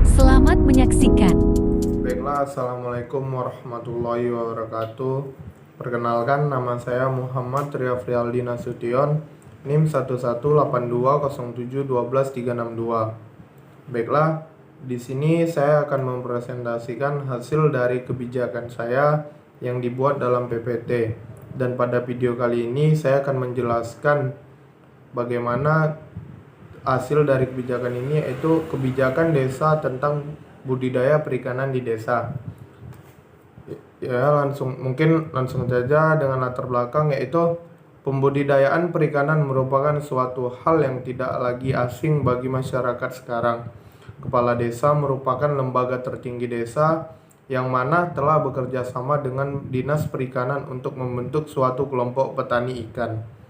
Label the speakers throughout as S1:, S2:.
S1: Selamat menyaksikan.
S2: Baiklah, Assalamualaikum warahmatullahi wabarakatuh. Perkenalkan, nama saya Muhammad Riafrialdi Nasution, NIM 118207121362. Baiklah, di sini saya akan mempresentasikan hasil dari kebijakan saya yang dibuat dalam PPT. Dan pada video kali ini saya akan menjelaskan bagaimana hasil dari kebijakan ini, yaitu kebijakan desa tentang budidaya perikanan di desa. Mungkin langsung saja dengan latar belakang, yaitu pembudidayaan perikanan merupakan suatu hal yang tidak lagi asing bagi masyarakat sekarang. Kepala desa merupakan lembaga tertinggi desa yang mana telah bekerja sama dengan Dinas Perikanan untuk membentuk suatu kelompok petani ikan.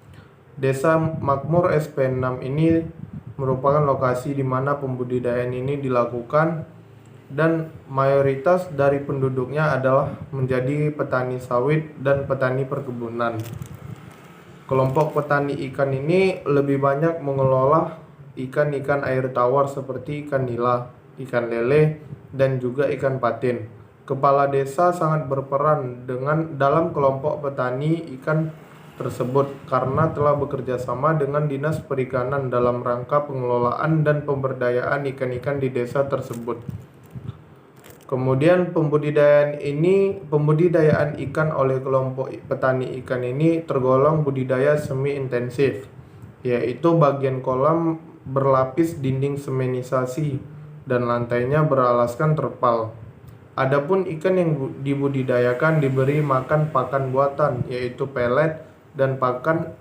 S2: Desa Makmur SP6 ini merupakan lokasi di mana pembudidayaan ini dilakukan, dan mayoritas dari penduduknya adalah menjadi petani sawit dan petani perkebunan. Kelompok petani ikan ini lebih banyak mengelola ikan-ikan air tawar seperti ikan nila, ikan lele, dan juga ikan patin. Kepala desa sangat berperan dalam kelompok petani ikan tersebut karena telah bekerja sama dengan Dinas Perikanan dalam rangka pengelolaan dan pemberdayaan ikan-ikan di desa tersebut. Kemudian pembudidayaan ikan oleh kelompok petani ikan ini tergolong budidaya semi intensif, yaitu bagian kolam berlapis dinding semenisasi dan lantainya beralaskan terpal. Adapun ikan yang dibudidayakan diberi makan pakan buatan, yaitu pelet dan pakan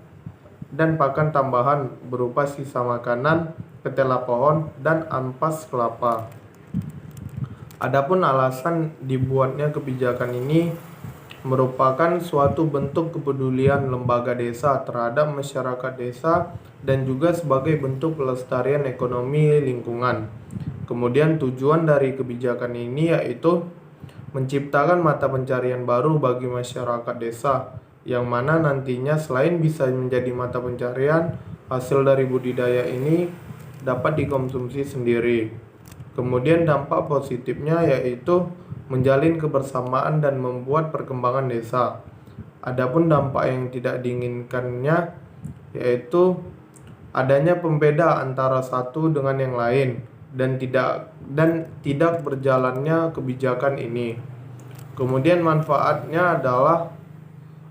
S2: tambahan berupa sisa makanan, ketela pohon, dan ampas kelapa. Adapun alasan dibuatnya kebijakan ini merupakan suatu bentuk kepedulian lembaga desa terhadap masyarakat desa dan juga sebagai bentuk pelestarian ekonomi lingkungan. Kemudian tujuan dari kebijakan ini yaitu menciptakan mata pencarian baru bagi masyarakat desa, yang mana nantinya selain bisa menjadi mata pencarian, hasil dari budidaya ini dapat dikonsumsi sendiri. Kemudian dampak positifnya yaitu menjalin kebersamaan dan membuat perkembangan desa. Adapun dampak yang tidak diinginkannya yaitu adanya pembeda antara satu dengan yang lain dan tidak berjalannya kebijakan ini. Kemudian manfaatnya adalah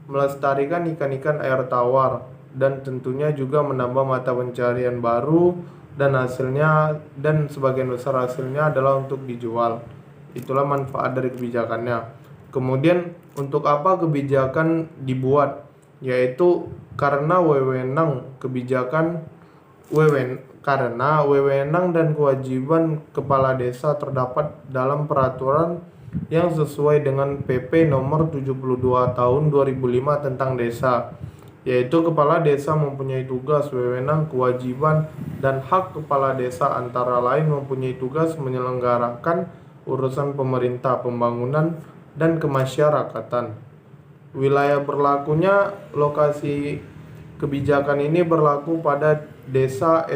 S2: melestarikan ikan-ikan air tawar dan tentunya juga menambah mata pencarian baru, dan sebagian besar hasilnya adalah untuk dijual. Itulah manfaat dari kebijakannya. Kemudian untuk apa kebijakan dibuat? Yaitu karena wewenang dan kewajiban kepala desa terdapat dalam peraturan yang sesuai dengan PP nomor 72 tahun 2005 tentang desa, yaitu kepala desa mempunyai tugas, wewenang, kewajiban, dan hak. Kepala desa antara lain mempunyai tugas menyelenggarakan urusan pemerintah, pembangunan, dan kemasyarakatan. Wilayah berlakunya lokasi kebijakan ini berlaku pada Desa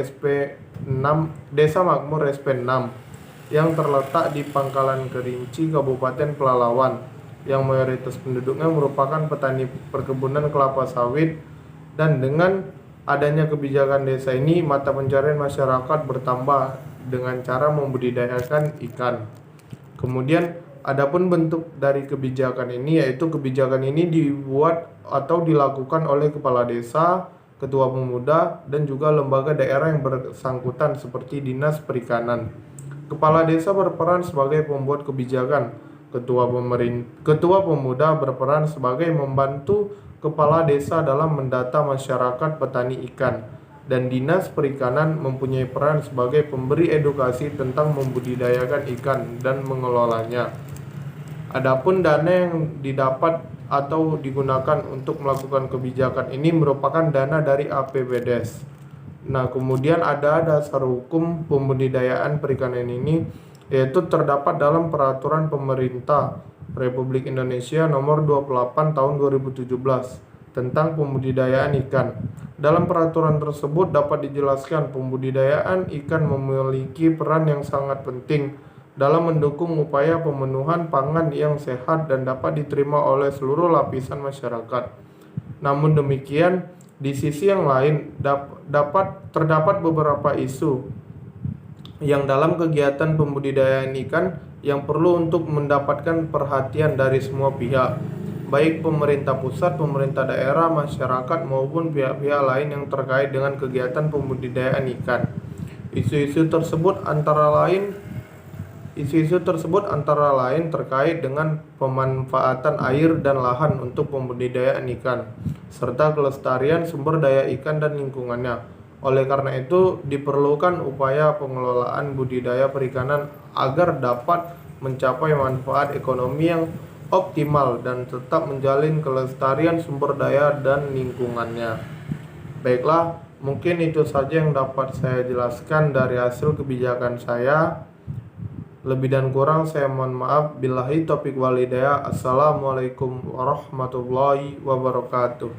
S2: Makmur SP6 yang terletak di Pangkalan Kerinci, Kabupaten Pelalawan, yang mayoritas penduduknya merupakan petani perkebunan kelapa sawit. Dan dengan adanya kebijakan desa ini, mata pencarian masyarakat bertambah dengan cara membudidayakan ikan. Kemudian adapun bentuk dari kebijakan ini, yaitu kebijakan ini dibuat atau dilakukan oleh kepala desa, ketua pemuda, dan juga lembaga daerah yang bersangkutan seperti Dinas Perikanan. Kepala desa berperan sebagai pembuat kebijakan. Ketua pemuda berperan sebagai membantu kepala desa dalam mendata masyarakat petani ikan, dan Dinas Perikanan mempunyai peran sebagai pemberi edukasi tentang membudidayakan ikan dan mengelolanya. Adapun dana yang didapat atau digunakan untuk melakukan kebijakan ini merupakan dana dari APBDes. Nah, kemudian ada dasar hukum pembudidayaan perikanan ini, yaitu terdapat dalam Peraturan Pemerintah Republik Indonesia Nomor 28 Tahun 2017 tentang pembudidayaan ikan. Dalam peraturan tersebut dapat dijelaskan pembudidayaan ikan memiliki peran yang sangat penting dalam mendukung upaya pemenuhan pangan yang sehat dan dapat diterima oleh seluruh lapisan masyarakat. Namun demikian, di sisi yang lain terdapat beberapa isu yang dalam kegiatan pembudidayaan ikan yang perlu untuk mendapatkan perhatian dari semua pihak, baik pemerintah pusat, pemerintah daerah, masyarakat maupun pihak-pihak lain yang terkait dengan kegiatan pembudidayaan ikan. Isu-isu tersebut antara lain terkait dengan pemanfaatan air dan lahan untuk pembudidayaan ikan, serta kelestarian sumber daya ikan dan lingkungannya. Oleh karena itu, diperlukan upaya pengelolaan budidaya perikanan agar dapat mencapai manfaat ekonomi yang optimal dan tetap menjalin kelestarian sumber daya dan lingkungannya. Baiklah, mungkin itu saja yang dapat saya jelaskan dari hasil kebijakan saya. Lebih dan kurang saya mohon maaf. Billahi taufiq wal hidayah. Assalamualaikum warahmatullahi wabarakatuh.